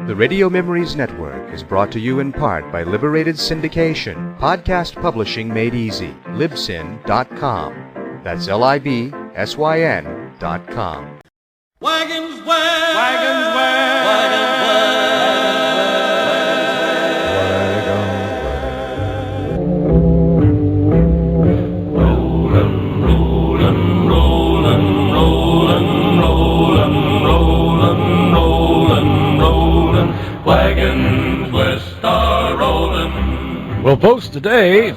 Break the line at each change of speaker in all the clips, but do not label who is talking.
The Radio Memories Network is brought to you in part by Liberated Syndication, podcast publishing made easy, libsyn.com. That's LIBSYN.com.
Wagons where? Wagons where? Wagons
Wagons west are rolling.
Well, folks, today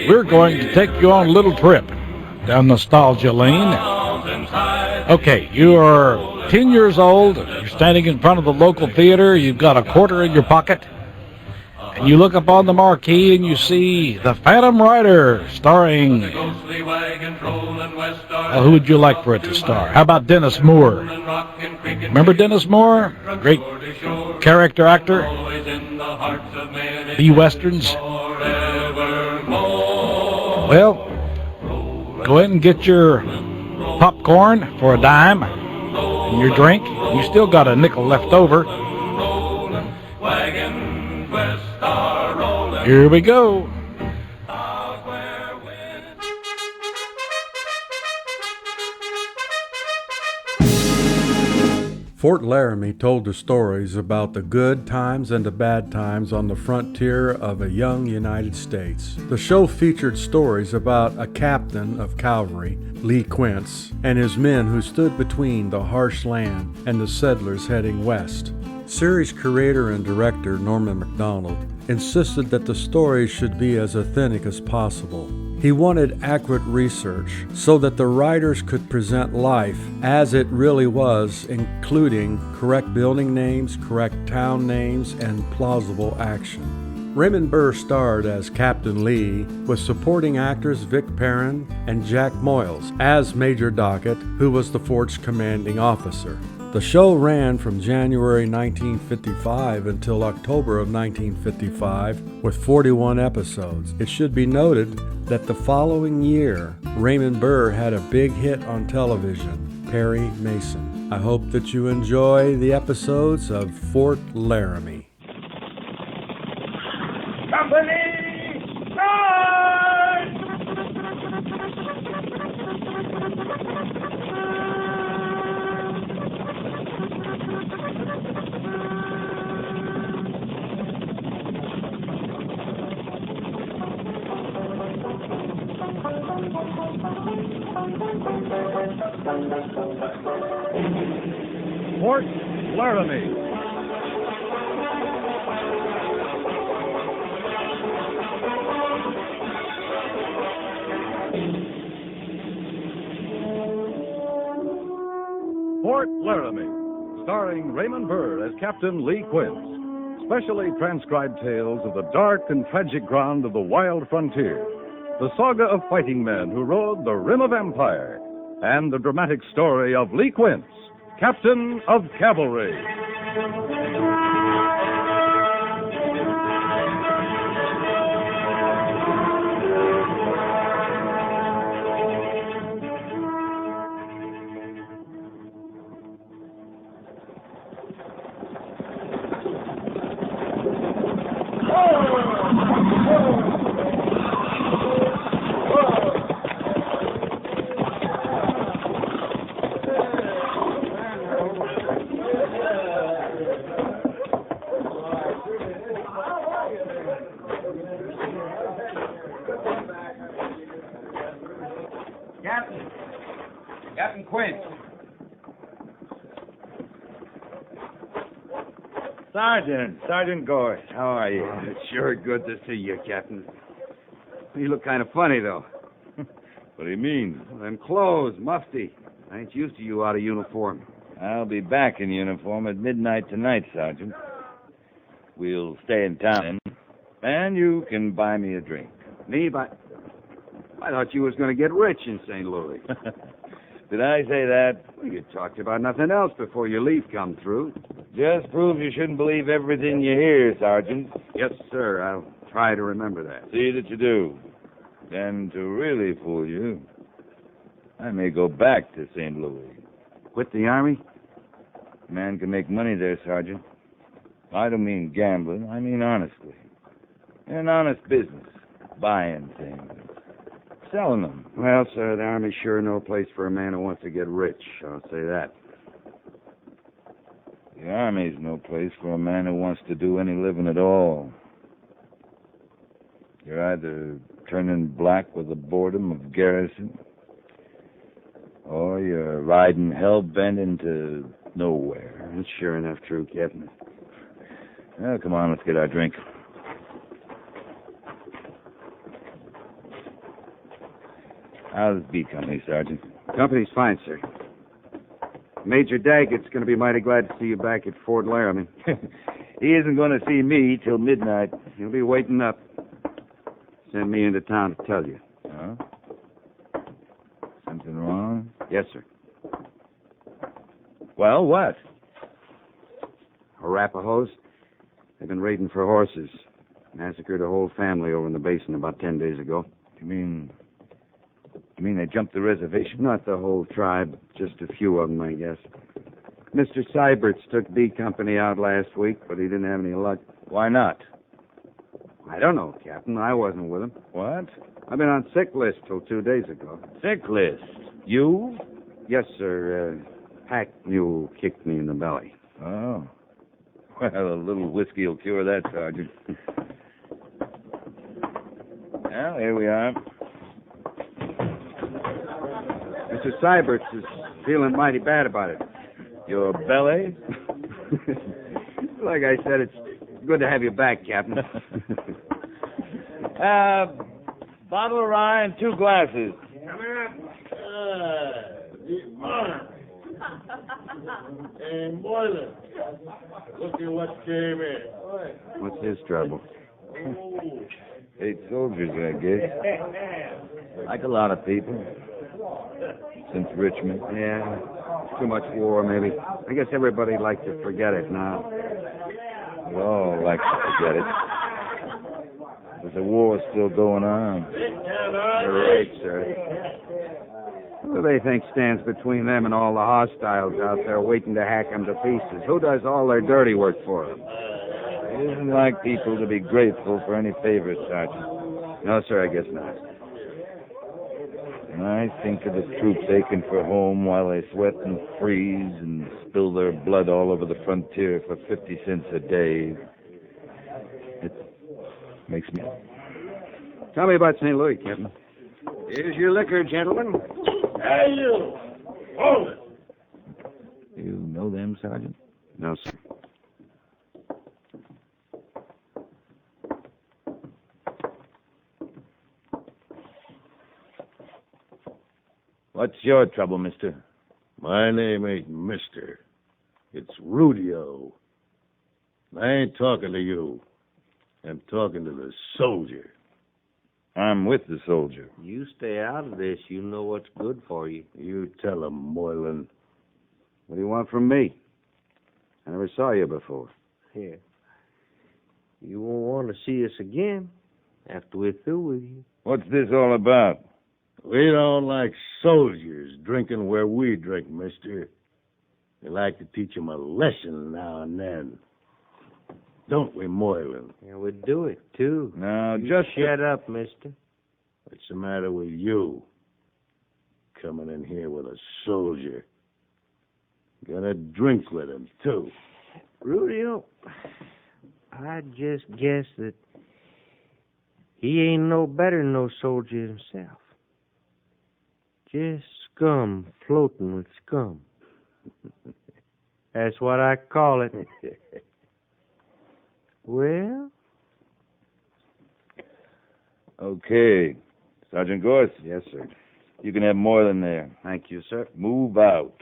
we're going to take you on a little trip down nostalgia lane. Okay, you are 10 years old, you're standing in front of the local theater, you've got a quarter in your pocket, and you look up on the marquee and you see The Phantom Rider starring... who would you like for it to star? How about Dennis Moore? Remember Dennis Moore? Great character actor. The Westerns. Well, go ahead and get your popcorn for a dime and your drink. You still got a nickel left over. Here we go.
Fort Laramie told the stories about the good times and the bad times on the frontier of a young United States. The show featured stories about a captain of cavalry, Lee Quince, and his men who stood between the harsh land and the settlers heading west. Series creator and director Norman Macdonald insisted that the stories should be as authentic as possible. He wanted accurate research so that the writers could present life as it really was, including correct building names, correct town names, and plausible action. Raymond Burr starred as Captain Lee, with supporting actors Vic Perrin and Jack Moyles as Major Dockett, who was the fort's commanding officer. The show ran from January 1955 until October of 1955 with 41 episodes. It should be noted that the following year, Raymond Burr had a big hit on television, Perry Mason. I hope that you enjoy the episodes of Fort Laramie.
Company, charge!
Fort Laramie. Fort Laramie, starring Raymond Burr as Captain Lee Quince. Specially transcribed tales of the dark and tragic ground of the wild frontier. The saga of fighting men who rode the rim of empire. And the dramatic story of Lee Quince, Captain of Cavalry.
Captain Quince. Sergeant Gorse, how are you?
It's sure good to see you, Captain. You look kind of funny, though.
What do you mean?
Well, them clothes, mufti. I ain't used to you out of uniform.
I'll be back in uniform at midnight tonight, Sergeant. We'll stay in town, and you can buy me a drink.
Me? But I thought you was going to get rich in St. Louis.
Did I say that?
Well, you talked about nothing else before your leave come through.
Just proves you shouldn't believe everything you hear, Sergeant.
Yes, sir. I'll try to remember that.
See that you do. And to really fool you, I may go back to St. Louis.
Quit the Army?
Man can make money there, Sergeant. I don't mean gambling. I mean honestly. An honest business. Buying things. Selling them.
Well, sir, the Army's sure no place for a man who wants to get rich. I'll say that.
The Army's no place for a man who wants to do any living at all. You're either turning black with the boredom of garrison, or you're riding hell-bent into nowhere.
That's sure enough true, Captain.
Well, come on, let's get our drink. How's B Company, Sergeant?
Company's fine, sir. Major Daggett's going to be mighty glad to see you back at Fort Laramie.
He isn't going to see me till midnight.
He'll be waiting up. Send me into town to tell you.
Huh? Something wrong?
Yes, sir.
Well, what?
Arapahoes. They've been raiding for horses. Massacred a whole family over in the basin about 10 days ago.
You mean they jumped the reservation?
Not the whole tribe, just a few of them, I guess. Mr. Syberts took B Company out last week, but he didn't have any luck.
Why not?
I don't know, Captain. I wasn't with him.
What?
I've been on sick list till 2 days ago.
Sick list? You?
Yes, sir. Pack mule kicked me in the belly.
Oh. Well, a little whiskey will cure that, Sergeant. Well, here we are.
Mr. Syberts is feeling mighty bad about it.
Your belly?
Like I said, it's good to have you back, Captain.
Bottle of rye and 2 glasses.
Hey, Moylan, look at what came in.
What's his trouble?
8 soldiers, I guess. Like a lot of people. Since Richmond.
Yeah, too much war, maybe. I guess everybody likes to forget it now.
We all like to forget it. But the war's still going on.
You're right, sir. Who do they think stands between them and all the hostiles out there waiting to hack them to pieces? Who does all their dirty work for them?
It isn't like people to be grateful for any favors, Sergeant.
No, sir, I guess not.
And I think of the troops aching for home while they sweat and freeze and spill their blood all over the frontier for 50 cents a day. It makes me...
Tell me about St. Louis, Captain.
Here's your liquor, gentlemen. Hey, you. Hold it.
You know them, Sergeant?
No, sir.
What's your trouble, mister?
My name ain't Mister. It's Rudio. I ain't talking to you. I'm talking to the soldier.
I'm with the soldier.
You stay out of this. You know what's good for you.
You tell him, Moylan.
What do you want from me? I never saw you before.
Here. You won't want to see us again after we're through with you.
What's this all about?
We don't like soldiers drinking where we drink, mister. We like to teach them a lesson now and then. Don't we, Moylan?
Yeah, we do it, too.
Now,
You
just
shut up, mister.
What's the matter with you? Coming in here with a soldier. Gonna drink with him, too.
Rudio, I just guess that he ain't no better than no soldier himself. Just scum floating with scum. That's what I call it. Well?
Okay. Sergeant Gorse?
Yes, sir.
You can have more than there.
Thank you, sir.
Move out.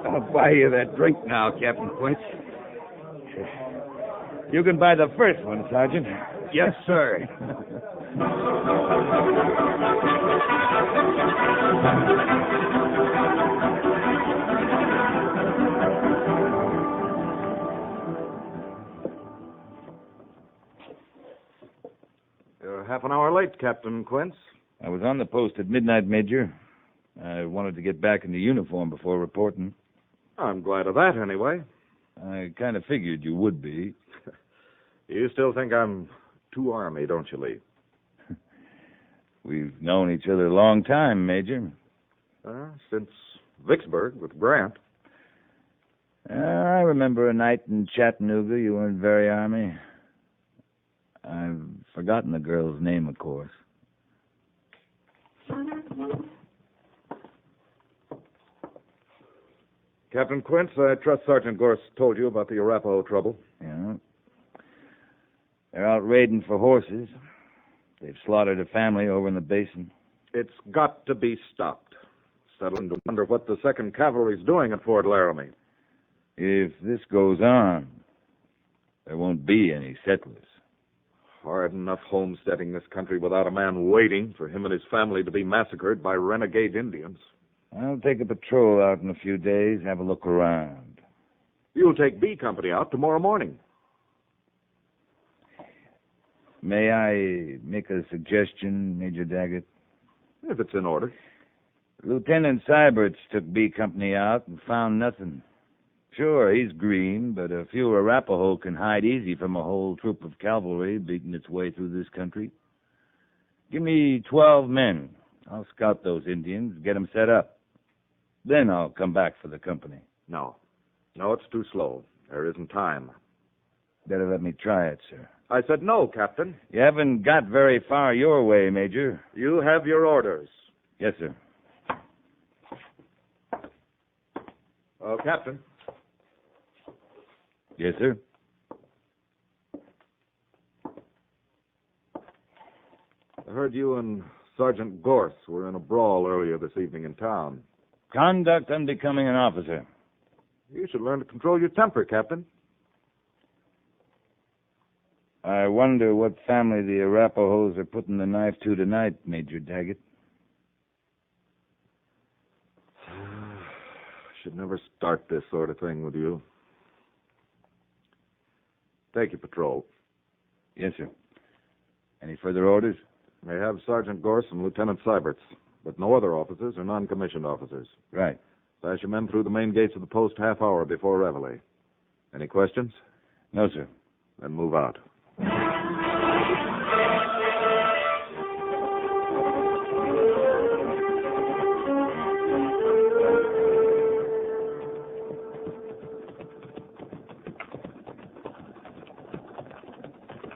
I'll buy you that drink now, Captain Quince.
You can buy the first one, Sergeant.
Yes, sir.
late, Captain Quince?
I was on the post at midnight, Major. I wanted to get back into uniform before reporting.
I'm glad of that, anyway.
I kind of figured you would be.
You still think I'm too Army, don't you, Lee?
We've known each other a long time, Major.
Since Vicksburg with Grant.
I remember a night in Chattanooga. You weren't very Army. I've forgotten the girl's name, of course.
Captain Quince, I trust Sergeant Gorse told you about the Arapaho trouble.
Yeah. They're out raiding for horses. They've slaughtered a family over in the basin.
It's got to be stopped. Settling to wonder what the 2nd Cavalry's doing at Fort Laramie.
If this goes on, there won't be any settlers.
Hard enough homesteading this country without a man waiting for him and his family to be massacred by renegade Indians.
I'll take a patrol out in a few days, have a look around.
You'll take B Company out tomorrow morning.
May I make a suggestion, Major Daggett?
If it's in order.
Lieutenant Syberts took B Company out and found nothing. Sure, he's green, but a few Arapaho can hide easy from a whole troop of cavalry beating its way through this country. Give me 12 men. I'll scout those Indians, get them set up. Then I'll come back for the company.
No, it's too slow. There isn't time.
Better let me try it, sir.
I said no, Captain.
You haven't got very far your way, Major.
You have your orders.
Yes, sir.
Captain.
Yes, sir.
I heard you and Sergeant Gorse were in a brawl earlier this evening in town.
Conduct unbecoming an officer.
You should learn to control your temper, Captain.
I wonder what family the Arapahoes are putting the knife to tonight, Major Daggett.
Should never start this sort of thing with you. Take your patrol.
Yes, sir. Any further orders?
May have Sergeant Gorse and Lieutenant Syberts, but no other officers or non-commissioned officers.
Right.
Flash your men through the main gates of the post half hour before reveille. Any questions?
No, sir.
Then move out.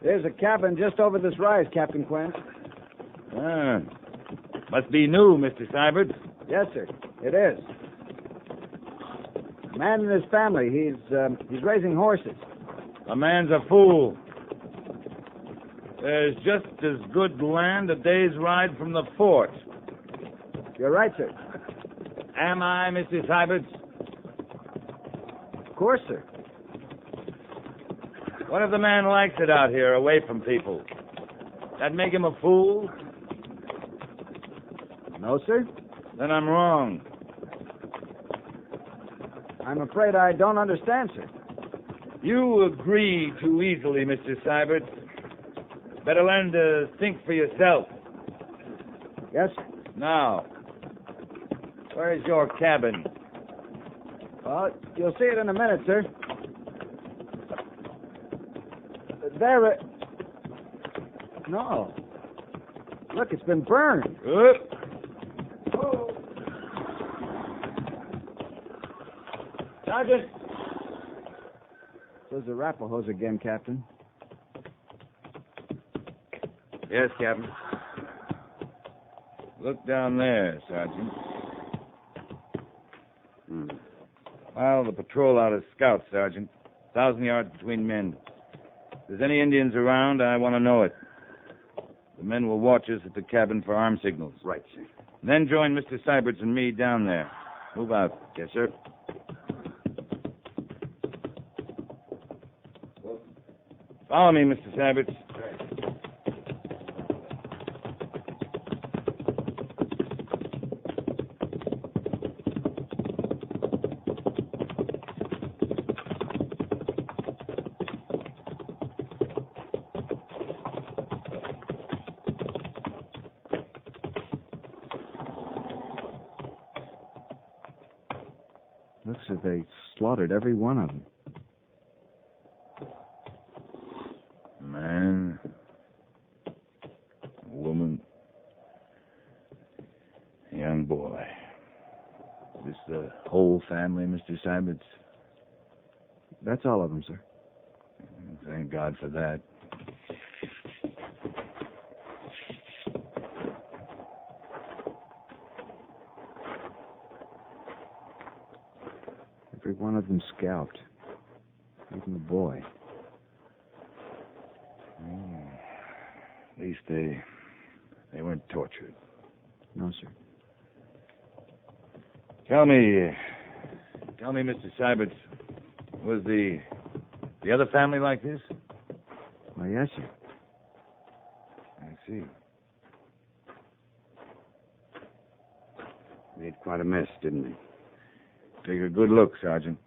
There's a cabin just over this rise, Captain Quince.
Must be new, Mr. Syberts.
Yes, sir. It is. A man and his family. He's raising horses.
A man's a fool. There's just as good land a day's ride from the fort.
You're right, sir.
Am I, Mr. Syberts?
Of course, sir.
What if the man likes it out here, away from people? That make him a fool?
No, sir.
Then I'm wrong.
I'm afraid I don't understand, sir.
You agree too easily, Mr. Syberts. Better learn to think for yourself.
Yes, sir.
Now, where's your cabin?
Well, you'll see it in a minute, sir. There. No. Look, it's been burned.
Sergeant!
Those Arapahoes again, Captain.
Yes, Captain. Look down there, Sergeant. Well, the patrol out as scouts, Sergeant. 1,000 yards between men. If there's any Indians around, I want to know it. The men will watch us at the cabin for arm signals.
Right, sir.
Then join Mr. Syberts and me down there. Move out. Yes, sir. Follow me, Mr. Syberts.
Looks as if they slaughtered every one of them.
Man, woman, young boy. Is this the whole family, Mr. Syberts?
That's all of them, sir.
Thank God for that.
Every one of them scalped. Even the boy.
At least they weren't tortured.
No, sir.
Tell me, Mr. Syberts, was the other family like this?
Why, yes, sir.
I see.
Made quite a mess, didn't they?
Take a good look, Sergeant.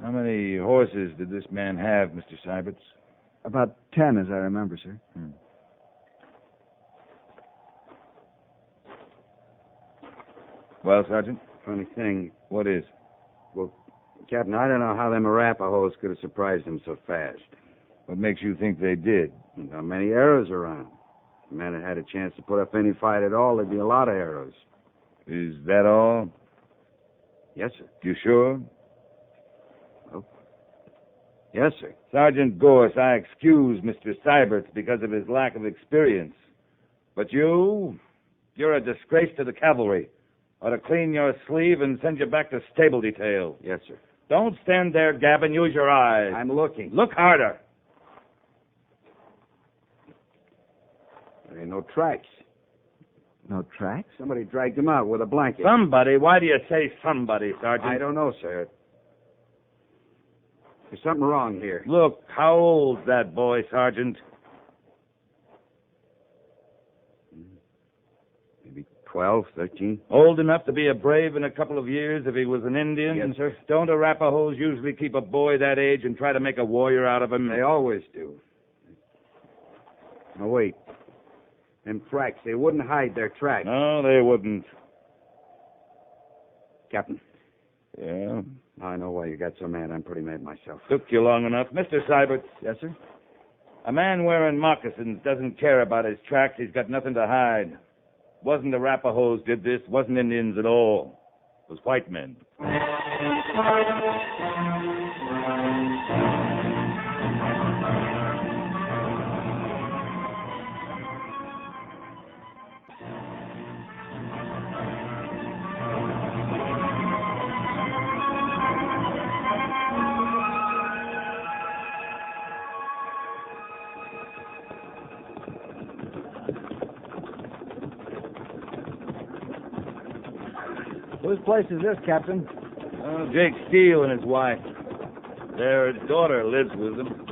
How many horses did this man have, Mr. Syberts?
About 10, as I remember, sir.
Well, Sergeant?
Funny thing.
What is?
Well, Captain, I don't know how them Arapahoes could have surprised them so fast.
What makes you think they did?
Not many arrows around. If the men had a chance to put up any fight at all, there'd be a lot of arrows.
Is that all?
Yes, sir.
You sure?
Oh. Yes, sir.
Sergeant Gorse, I excuse Mr. Syberts because of his lack of experience. But you're a disgrace to the cavalry. Ought to clean your sleeve and send you back to stable detail.
Yes, sir.
Don't stand there, Gavin. Use your eyes.
I'm looking.
Look harder.
There ain't no tracks. No tracks? Somebody dragged him out with a blanket.
Somebody? Why do you say somebody, Sergeant?
I don't know, sir. There's something wrong here.
Look, how old's that boy, Sergeant?
Maybe 12, 13.
Old enough to be a brave in a couple of years if he was an Indian?
Yes, sir.
Don't Arapahoes usually keep a boy that age and try to make a warrior out of him?
They always do. Now, wait. Them tracks, they wouldn't hide their tracks.
No, they wouldn't.
Captain.
Yeah?
I know why you got so mad. I'm pretty mad myself.
Took you long enough. Mr. Syberts.
Yes, sir?
A man wearing moccasins doesn't care about his tracks. He's got nothing to hide. Wasn't Arapahoes did this. Wasn't Indians at all. It was white men.
Whose place is this, Captain?
Oh, Jake Steele and his wife. Their daughter lives with them.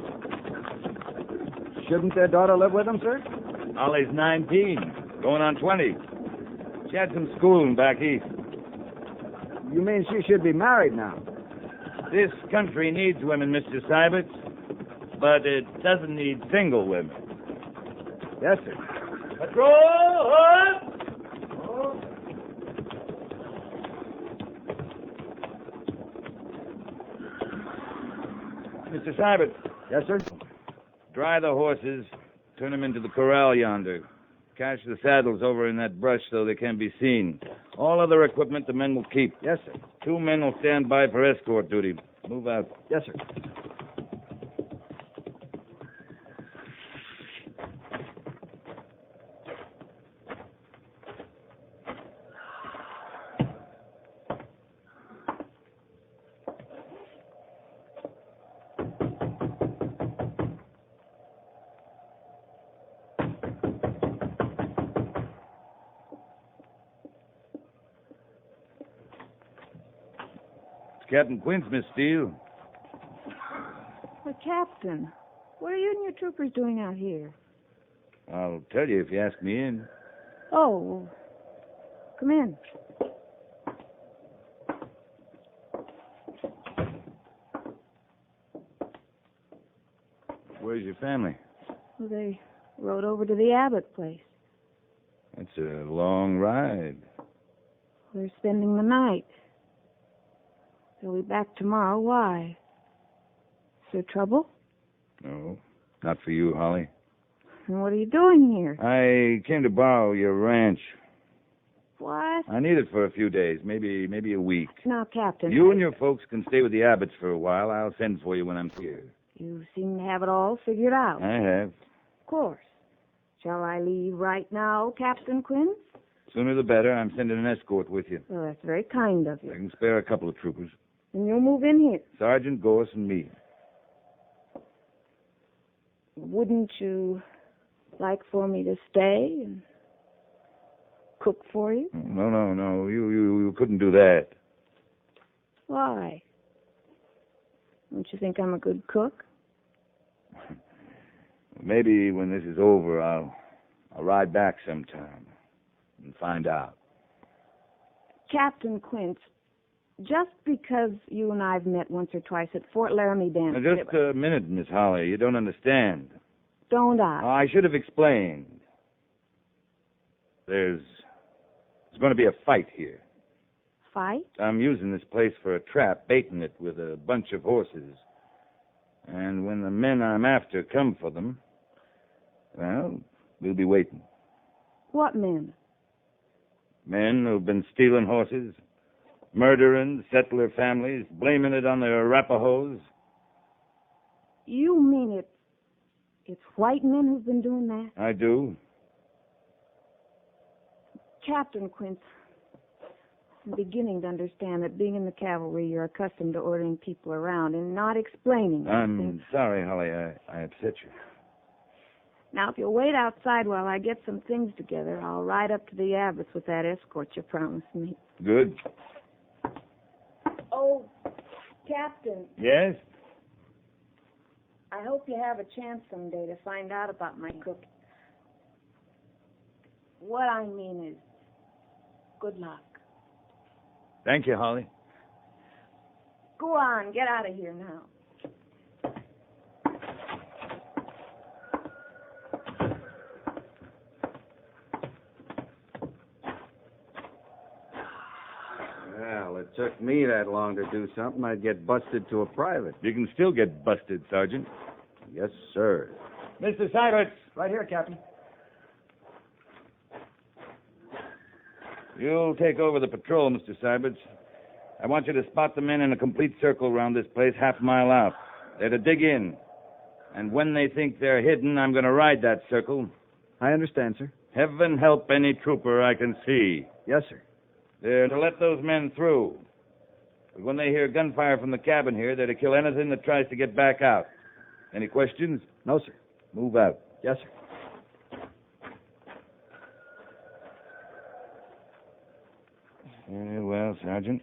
Shouldn't their daughter live with them, sir?
Ollie's 19, going on 20. She had some schooling back east.
You mean she should be married now?
This country needs women, Mr. Syberts, but it doesn't need single women.
Yes, sir.
Patrol! Mr. Syberts.
Yes, sir?
Dry the horses, turn them into the corral yonder. Cache the saddles over in that brush so they can't be seen. All other equipment the men will keep.
Yes, sir.
2 men will stand by for escort duty. Move out.
Yes, sir.
Captain Quince, Miss Steele.
Well, Captain, what are you and your troopers doing out here?
I'll tell you if you ask me in.
Oh, come in.
Where's your family?
Well, they rode over to the Abbott place.
That's a long ride.
They're spending the night. They'll be back tomorrow. Why? Is there trouble?
No, not for you, Holly.
And what are you doing here?
I came to borrow your ranch.
What?
I need it for a few days, maybe a week.
Now, Captain.
You and your folks can stay with the Abbotts for a while. I'll send for you when I'm here.
You seem to have it all figured out.
I have.
Of course. Shall I leave right now, Captain Quinn?
Sooner the better. I'm sending an escort with you.
Well, that's very kind of
I
you.
can spare a couple of troopers.
And you'll move in here.
Sergeant Gorse and me.
Wouldn't you like for me to stay and cook for you?
No. You couldn't do that.
Why? Don't you think I'm a good cook?
Maybe when this is over, I'll ride back sometime and find out.
Captain Quince, just because you and I've met once or twice at Fort Laramie dance.
Now, just a minute, Miss Holly. You don't understand.
Don't I?
I should have explained. There's going to be a fight here.
Fight?
I'm using this place for a trap, baiting it with a bunch of horses. And when the men I'm after come for them, well, we'll be waiting.
What men?
Men who've been stealing horses, murdering settler families, blaming it on the Arapahoes.
You mean it's white men who've been doing that?
I do.
Captain Quince, I'm beginning to understand that being in the cavalry, you're accustomed to ordering people around and not explaining.
I'm sorry, Holly. I upset you.
Now, if you'll wait outside while I get some things together, I'll ride up to the Abbotts with that escort you promised me.
Good.
Oh, Captain.
Yes?
I hope you have a chance someday to find out about my cooking. What I mean is, good luck.
Thank you, Holly.
Go on, get out of here now.
Well, it took me that long to do something. I'd get busted to a private.
You can still get busted, Sergeant.
Yes, sir.
Mr. Seibert.
Right here, Captain.
You'll take over the patrol, Mr. Seibert. I want you to spot the men in a complete circle around this place, half a mile out. They're to dig in. And when they think they're hidden, I'm going to ride that circle.
I understand, sir.
Heaven help any trooper I can see.
Yes, sir.
They're to let those men through. But when they hear gunfire from the cabin here, they're to kill anything that tries to get back out. Any questions?
No, sir.
Move out.
Yes, sir.
Well, Sergeant,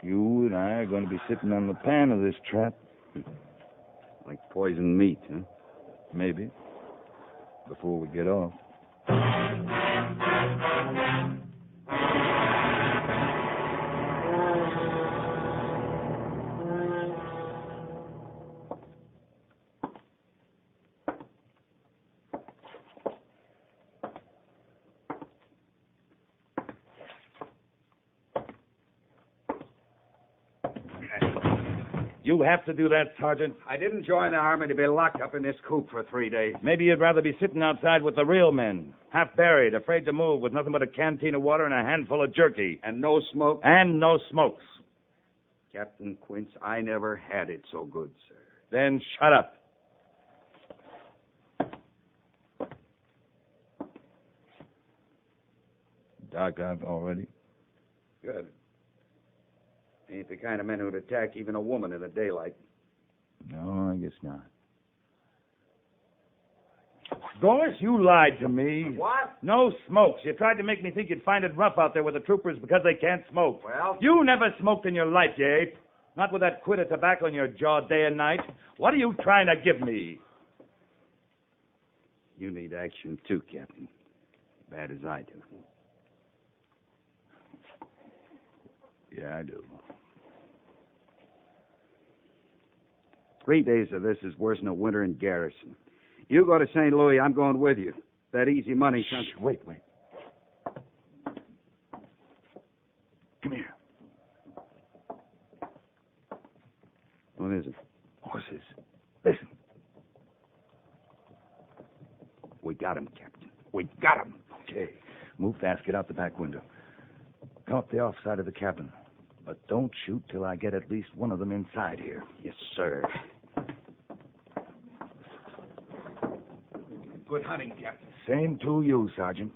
you and I are going to be sitting on the pan of this trap.
Like poisoned meat, huh?
Maybe. Before we get off. You have to do that, Sergeant.
I didn't join the Army to be locked up in this coop for 3 days.
Maybe you'd rather be sitting outside with the real men, half buried, afraid to move, with nothing but a canteen of water and a handful of jerky.
And no smoke?
And no smokes.
Captain Quince, I never had it so good, sir.
Then shut up. Dark out already?
Good. Ain't the kind of men who'd attack even a woman in the daylight.
No, I guess not. Gorse, you lied to me.
What?
No smokes. You tried to make me think you'd find it rough out there with the troopers because they can't smoke.
Well?
You never smoked in your life, you ape. Not with that quid of tobacco in your jaw day and night. What are you trying to give me?
You need action too, Captain. Bad as I do.
Yeah, I do.
3 days of this is worse than a winter in garrison. You go to St. Louis, I'm going with you. That easy money comes...
Wait.
Come here. What is it? Horses. Listen. We got him, Captain. We got him.
Okay. Move fast. Get out the back window. Come up the off side of the cabin. But don't shoot till I get at least one of them inside here.
Yes, sir. Good hunting, Captain.
Same to you, Sergeant.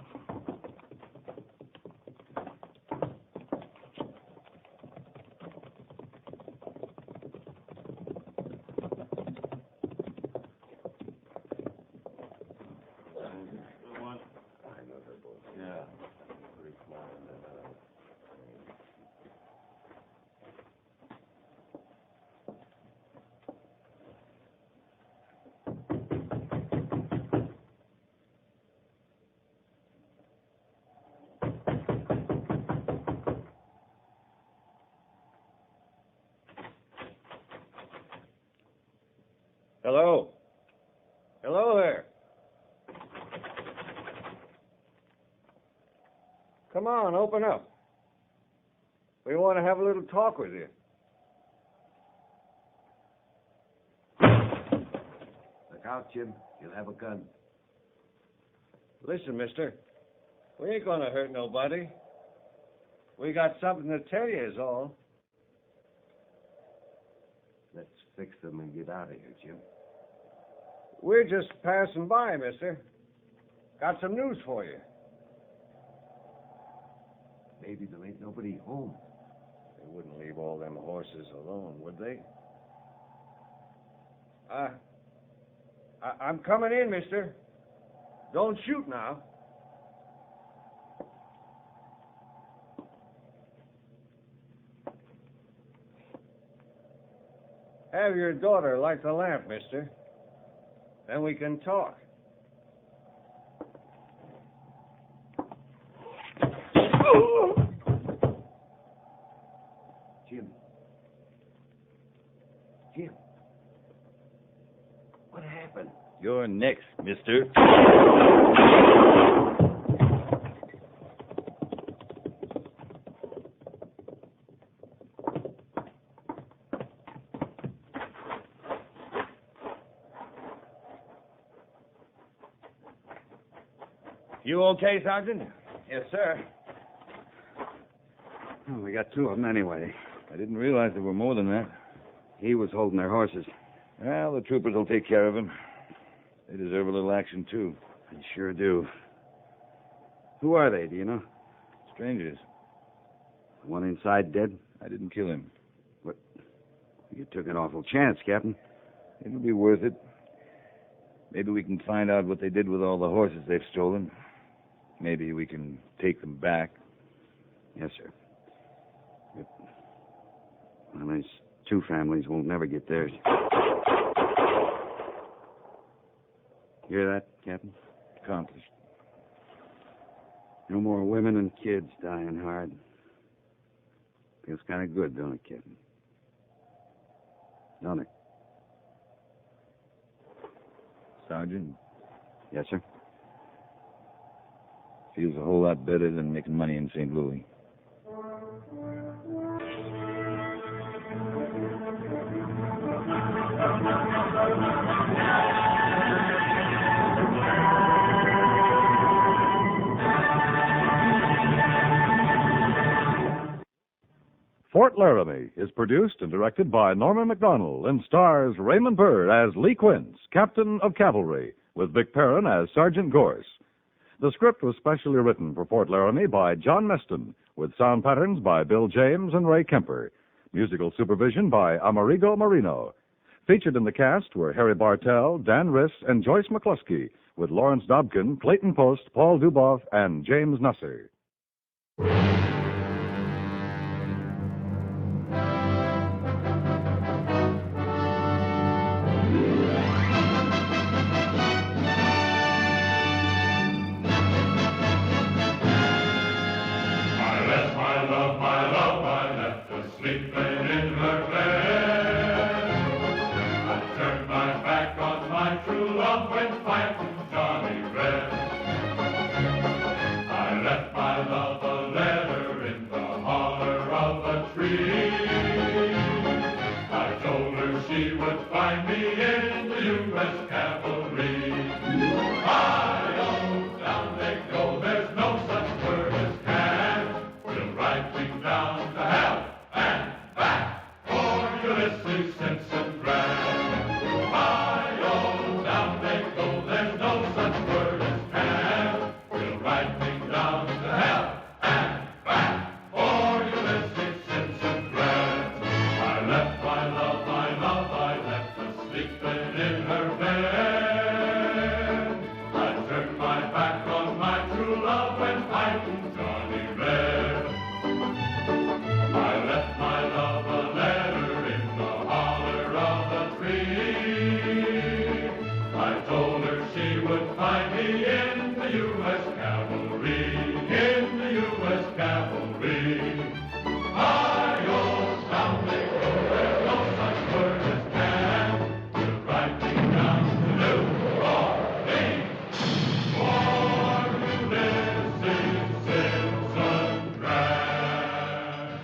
Hello? Hello there. Come on, open up. We want to have a little talk with you.
Look out, Jim. You'll have a gun.
Listen, mister. We ain't going to hurt nobody. We got something to tell you is all.
Let's fix them and get out of here, Jim.
We're just passing by, mister. Got some news for you.
Maybe there ain't nobody home.
They wouldn't leave all them horses alone, would they? I'm coming in, mister. Don't shoot now. Have your daughter light the lamp, mister. Then we can talk.
Jim. Jim. What happened?
You're next, mister. You okay, Sergeant?
Yes, sir. Oh, we got two of them anyway.
I didn't realize there were more than that.
He was holding their horses.
Well, the troopers will take care of him. They deserve a little action, too.
They sure do. Who are they, do you know?
Strangers.
The one inside dead?
I didn't kill him.
What? You took an awful chance, Captain.
It'll be worth it. Maybe we can find out what they did with all the horses they've stolen. Maybe we can take them back.
Yes, sir. Yep. Well, these two families won't never get theirs. Hear that, Captain?
Accomplished.
No more women and kids dying hard. Feels kind of good, don't it, Captain? Don't it?
Sergeant?
Yes, sir?
Feels a whole lot better than making money in St. Louis.
Fort Laramie is produced and directed by Norman MacDonald and stars Raymond Burr as Lee Quince, Captain of Cavalry, with Vic Perrin as Sergeant Gorse. The script was specially written for Fort Laramie by John Meston, with sound patterns by Bill James and Ray Kemper. Musical supervision by Amerigo Marino. Featured in the cast were Harry Bartell, Dan Riss, and Joyce McCluskey, with Lawrence Dobkin, Clayton Post, Paul Duboff, and James Nusser.
Sleeping in her bed. I turned my back on my true love when fighting Johnny Red. I left my love a letter true love went fighting Johnny Red. I left my love a letter in the holler of the tree. I told her she would find me in the U.S. Cavalry, in the U.S. Cavalry. I-oh, down they go, there's no such word as can. We'll ride me down to New Orleans. For Ulysses Simpson Grant.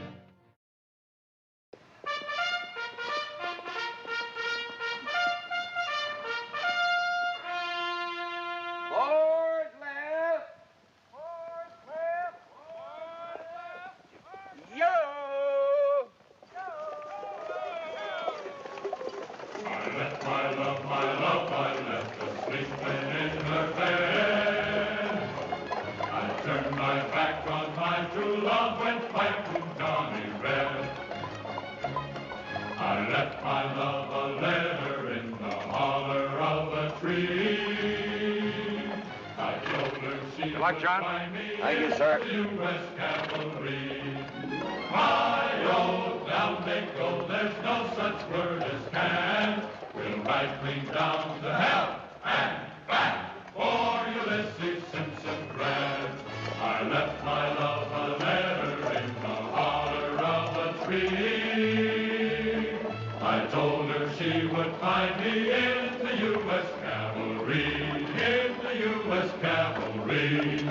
Board left. Board left. Board left. Yo.
I left my love, I left her sleeping in her bed. I turned my back on my true love, went fighting Johnny Red. I left my love a letter in the holler of a tree. I told her she would find me
Thank you,
in
sir.
the U.S. Cavalry. Hi-yo, down they go, there's no such word as can. We'll ride clean down to hell and back for Ulysses Simpson Grant. I left my love a letter in the holler of a tree. I told her she would find me in the U.S. Cavalry, in the U.S. Cavalry.